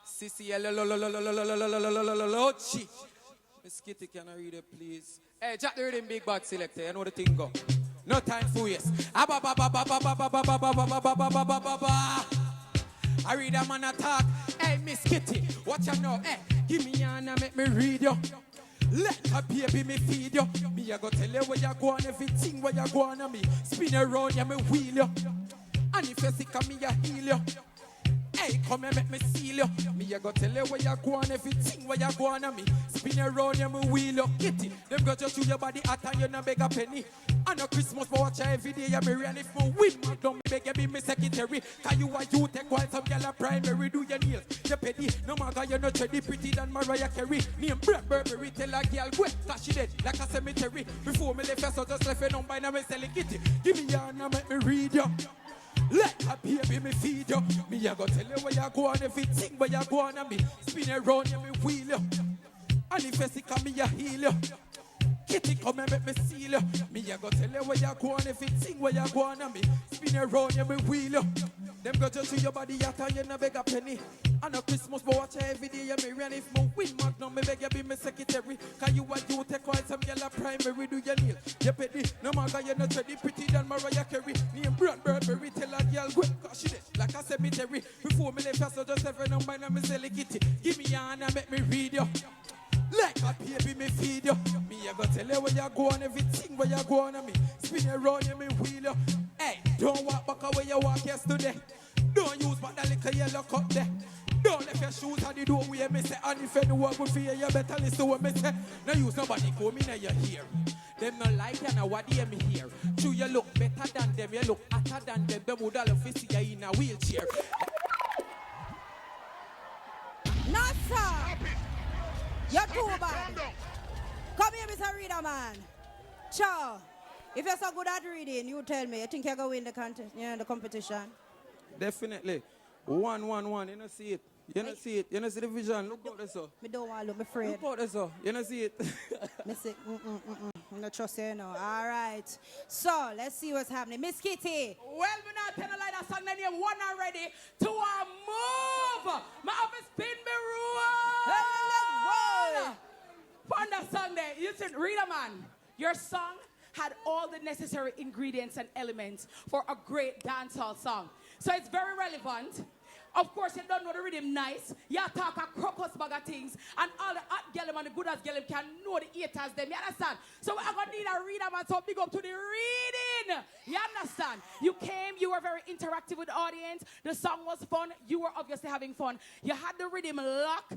Sissy, Miss Kitty, can I read it, please? Hey, Jack the reading big bad selector. You know the thing go. No time for yes. I read a man attack. Hey, Miss Kitty, what you know? Hey, give me an and make me read you. Let a baby me feed you. Me I go tell you where you go on, everything where you go on me. Spin around you, me wheel you. And if you're sick of me, I heal you. Hey, come and make me seal you. Me I go tell you where you go on, everything where you go on me. Spin around you, me wheel you. Kitty, them go just shoot your body hot and you no beg a penny. I know Christmas, but watch you every day. Me real if me win, man, don't beg you be me secretary. Cause you are you take while some girl a primary. Do your nails, you petty. No matter you not trendy, pretty than Mariah Carey. Name Brett Burberry, tell a girl go. Cause she dead like a cemetery. Before me left her, so just left her number and I'm selling kitty. Give me your and make me read you. Let a baby me feed you. Me I go tell you where you go on, everything where you go on me. Spin around you, me wheel you. And if you sick of me, I heal you. Kitty come and make me seal you. Me I go tell you where you go on, everything where you go on me. Spin around you, me wheel you. Them go just to your body after you no beg a penny. I know Christmas, but watch you every day. You me run if me win magnum, me beg you be my secretary. Cause you are you take while some girl a primary. Do your nail, you petty. No matter you not trendy, pretty than Mariah Carey. Name Brett Burberry, tell a girl go. Cause she dead like a cemetery. Before me left her, so just every number and I'm selling kitty. Give me your hand and make me read you. Like a baby me feed you. Me I go tell you where you go on, everything where you go on me. Spin around you, me wheel you. Hey, don't walk back away you walk yesterday. Don't use but the little yellow cup there. Don't let your shoes on the door where me say. And if you know what we fear, you better listen to what me say. No use nobody come in your ear. Them no like you know what they me here. True you look better than them, you look hotter than them. Them would all of you see you in a wheelchair. No sir. You're too bad. Come here, Mr. Reada, man. Ciao. If you're so good at reading, you tell me. You think you're going to win the competition? Definitely. 1-1-1. You don't see it. You don't see it. You don't see the vision. Look out there, sir. Me don't want to look. I'm afraid. Look out there, sir. You don't see it. Me say, I'm not trust you, no. All right. So, let's see what's happening. Miss Kitty. Well, me not tell a lie that song name one already. To a move. My office spin me rule. On that song there, you should read a man. Your song had all the necessary ingredients and elements for a great dancehall song. So it's very relevant. Of course, you don't know the rhythm nice. You talk a crocus bag of things. And all the hot girl and the good as girl can know the haters them. You understand? So we're going to need a reader man. So big up to the reading. You understand? You came. You were very interactive with the audience. The song was fun. You were obviously having fun. You had the rhythm lock.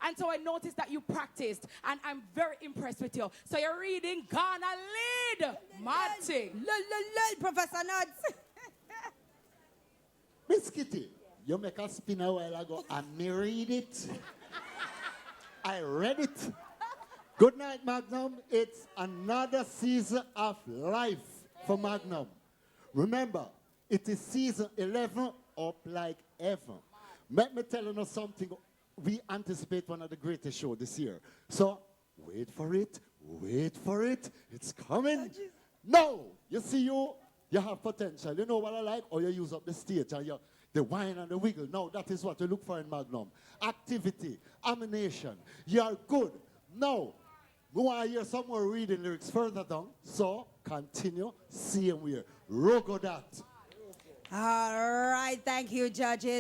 And so I noticed that you practiced. And I'm very impressed with you. So you're reading Ghana lead. Martin. Professor Nuts. Miss Kitty. You make a spin a while ago and me read it. I read it. Good night, Magnum. It's another season of life for Magnum. Remember, it is season 11 up like ever. Let me tell you something. We anticipate one of the greatest shows this year. So, wait for it. Wait for it. It's coming. No, you see you have potential. You know what I like? Or you use up the stage and the whine and the wiggle. No, that is what you look for in Magnum. Activity, amination. You are good. Now, we want to hear some more reading lyrics further down. So, continue. Same way. Rogo that. All right. Thank you, judges.